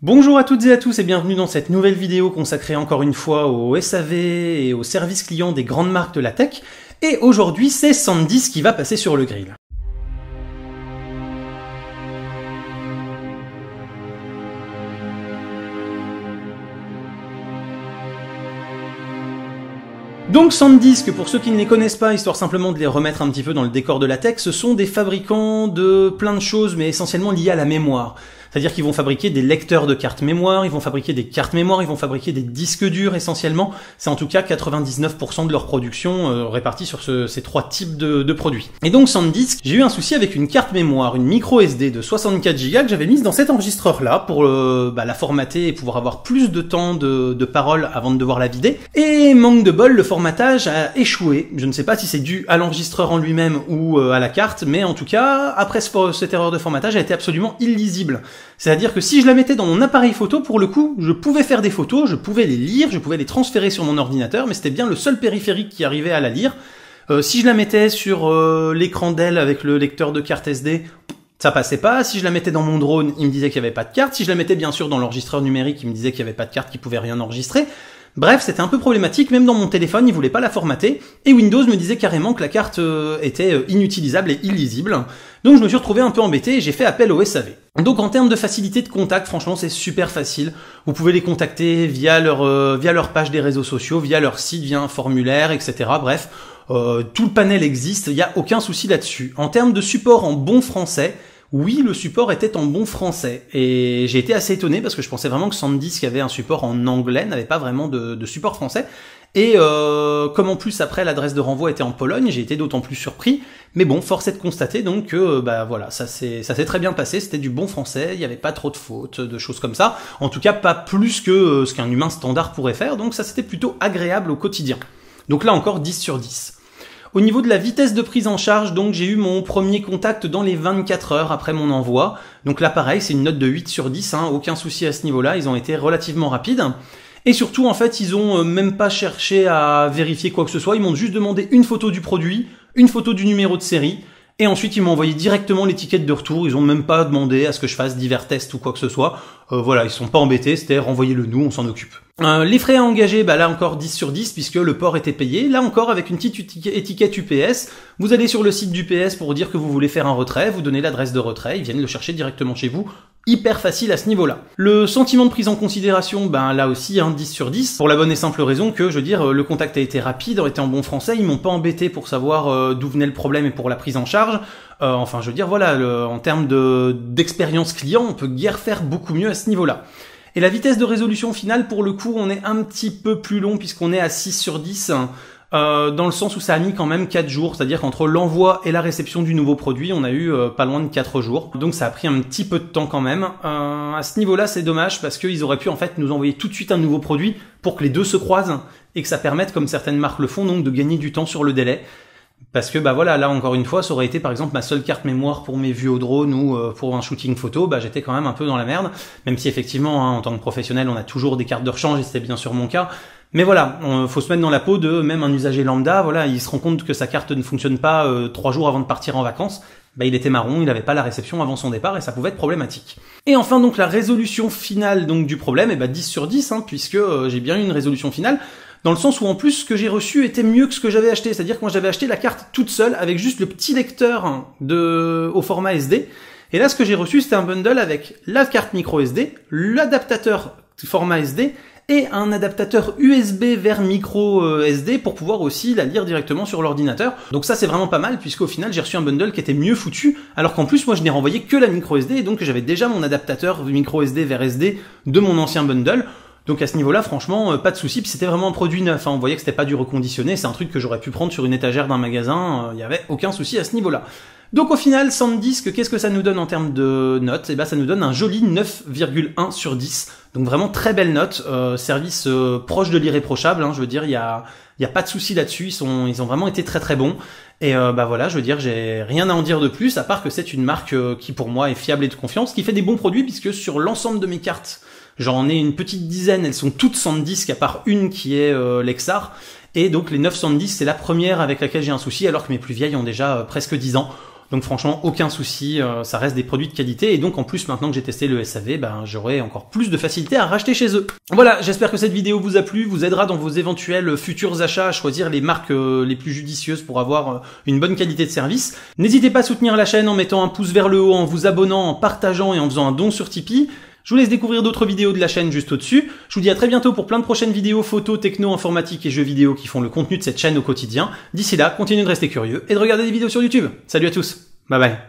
Bonjour à toutes et à tous et bienvenue dans cette nouvelle vidéo consacrée encore une fois au SAV et au service client des grandes marques de la tech. Et aujourd'hui, c'est SanDisk qui va passer sur le grill. Donc SanDisk, pour ceux qui ne les connaissent pas, histoire simplement de les remettre un petit peu dans le décor de la tech, ce sont des fabricants de plein de choses, mais essentiellement liées à la mémoire. C'est-à-dire qu'ils vont fabriquer des lecteurs de cartes mémoire, ils vont fabriquer des cartes mémoire, ils vont fabriquer des disques durs essentiellement. C'est en tout cas 99% de leur production répartie sur ces trois types de produits. Et donc SanDisk, j'ai eu un souci avec une carte mémoire, une micro SD de 64 Go que j'avais mise dans cet enregistreur-là pour la formater et pouvoir avoir plus de temps de parole avant de devoir la vider. Et manque de bol, le formatage a échoué. Je ne sais pas si c'est dû à l'enregistreur en lui-même ou à la carte, mais en tout cas, après cette erreur de formatage, elle a été absolument illisible. C'est-à-dire que si je la mettais dans mon appareil photo, pour le coup, je pouvais faire des photos, je pouvais les lire, je pouvais les transférer sur mon ordinateur, mais c'était bien le seul périphérique qui arrivait à la lire. Si je la mettais sur l'écran Dell avec le lecteur de carte SD, ça passait pas. Si je la mettais dans mon drone, il me disait qu'il n'y avait pas de carte. Si je la mettais bien sûr dans l'enregistreur numérique, il me disait qu'il n'y avait pas de carte, qu'il pouvait rien enregistrer. Bref, c'était un peu problématique, même dans mon téléphone, il voulait pas la formater, et Windows me disait carrément que la carte était inutilisable et illisible. Donc je me suis retrouvé un peu embêté et j'ai fait appel au SAV. Donc en termes de facilité de contact, franchement c'est super facile. Vous pouvez les contacter via leur page des réseaux sociaux, via leur site, via un formulaire, etc. Bref, tout le panel existe, il n'y a aucun souci là-dessus. En termes de support en bon français, oui, le support était en bon français, et j'ai été assez étonné parce que je pensais vraiment que SanDisk avait un support en anglais, n'avait pas vraiment de support français, et comme en plus après l'adresse de renvoi était en Pologne, j'ai été d'autant plus surpris, mais bon, force est de constater donc que voilà, ça s'est très bien passé, c'était du bon français, il n'y avait pas trop de fautes, de choses comme ça, en tout cas pas plus que ce qu'un humain standard pourrait faire, donc ça c'était plutôt agréable au quotidien. Donc là encore 10 sur 10. Au niveau de la vitesse de prise en charge, donc j'ai eu mon premier contact dans les 24 heures après mon envoi. Donc là pareil, c'est une note de 8 sur 10, aucun souci à ce niveau-là, ils ont été relativement rapides. Et surtout en fait, ils ont même pas cherché à vérifier quoi que ce soit, ils m'ont juste demandé une photo du produit, une photo du numéro de série, et ensuite ils m'ont envoyé directement l'étiquette de retour, ils ont même pas demandé à ce que je fasse divers tests ou quoi que ce soit. Voilà, ils sont pas embêtés, c'était renvoyez-le nous, on s'en occupe. Les frais à engager, là encore 10 sur 10 puisque le port était payé. Là encore avec une petite étiquette UPS, vous allez sur le site d'UPS pour dire que vous voulez faire un retrait, vous donnez l'adresse de retrait, ils viennent le chercher directement chez vous. Hyper facile à ce niveau-là. Le sentiment de prise en considération, là aussi 10 sur 10, pour la bonne et simple raison que, je veux dire, le contact a été rapide, a été en bon français, ils m'ont pas embêté pour savoir d'où venait le problème et pour la prise en charge. Enfin, je veux dire, voilà, en termes d'expérience client, on peut guère faire beaucoup mieux à ce niveau-là. Et la vitesse de résolution finale, pour le coup, on est un petit peu plus long puisqu'on est à 6 sur 10, dans le sens où ça a mis quand même 4 jours, c'est-à-dire qu'entre l'envoi et la réception du nouveau produit, on a eu pas loin de 4 jours. Donc ça a pris un petit peu de temps quand même. À ce niveau-là, c'est dommage parce qu'ils auraient pu en fait nous envoyer tout de suite un nouveau produit pour que les deux se croisent et que ça permette, comme certaines marques le font, donc de gagner du temps sur le délai. Parce que voilà, là encore une fois, ça aurait été par exemple ma seule carte mémoire pour mes vues au drone ou pour un shooting photo, j'étais quand même un peu dans la merde, même si effectivement en tant que professionnel on a toujours des cartes de rechange et c'était bien sûr mon cas. Mais voilà, faut se mettre dans la peau de même un usager lambda, voilà, il se rend compte que sa carte ne fonctionne pas 3 jours avant de partir en vacances, il était marron, il n'avait pas la réception avant son départ et ça pouvait être problématique. Et enfin donc la résolution finale donc du problème, 10 sur 10, puisque j'ai bien eu une résolution finale. Dans le sens où en plus ce que j'ai reçu était mieux que ce que j'avais acheté, c'est-à-dire que moi j'avais acheté la carte toute seule avec juste le petit lecteur au format SD, et là ce que j'ai reçu c'était un bundle avec la carte micro SD, l'adaptateur format SD et un adaptateur USB vers micro SD pour pouvoir aussi la lire directement sur l'ordinateur. Donc ça c'est vraiment pas mal puisqu'au final j'ai reçu un bundle qui était mieux foutu, alors qu'en plus moi je n'ai renvoyé que la micro SD et donc j'avais déjà mon adaptateur micro SD vers SD de mon ancien bundle. Donc à ce niveau-là, franchement, pas de souci. Puis c'était vraiment un produit neuf. On voyait que c'était pas du reconditionné. C'est un truc que j'aurais pu prendre sur une étagère d'un magasin. Il y avait aucun souci à ce niveau-là. Donc au final, SanDisk, qu'est-ce que ça nous donne en termes de notes ? Ça nous donne un joli 9,1 sur 10. Donc vraiment très belle note. Service proche de l'irréprochable. Je veux dire, il y a pas de souci là-dessus. Ils ont vraiment été très très bons. Et voilà, je veux dire, j'ai rien à en dire de plus, à part que c'est une marque qui pour moi est fiable et de confiance, qui fait des bons produits, puisque sur l'ensemble de mes cartes, j'en ai une petite dizaine, elles sont toutes SanDisk, à part une qui est Lexar, et donc les 9 SanDisk, c'est la première avec laquelle j'ai un souci, alors que mes plus vieilles ont déjà presque 10 ans. Donc franchement, aucun souci, ça reste des produits de qualité, et donc en plus maintenant que j'ai testé le SAV, j'aurai encore plus de facilité à racheter chez eux. Voilà, j'espère que cette vidéo vous a plu, vous aidera dans vos éventuels futurs achats à choisir les marques les plus judicieuses pour avoir une bonne qualité de service. N'hésitez pas à soutenir la chaîne en mettant un pouce vers le haut, en vous abonnant, en partageant et en faisant un don sur Tipeee. Je vous laisse découvrir d'autres vidéos de la chaîne juste au-dessus. Je vous dis à très bientôt pour plein de prochaines vidéos photos, techno, informatique et jeux vidéo qui font le contenu de cette chaîne au quotidien. D'ici là, continuez de rester curieux et de regarder des vidéos sur YouTube. Salut à tous, bye bye.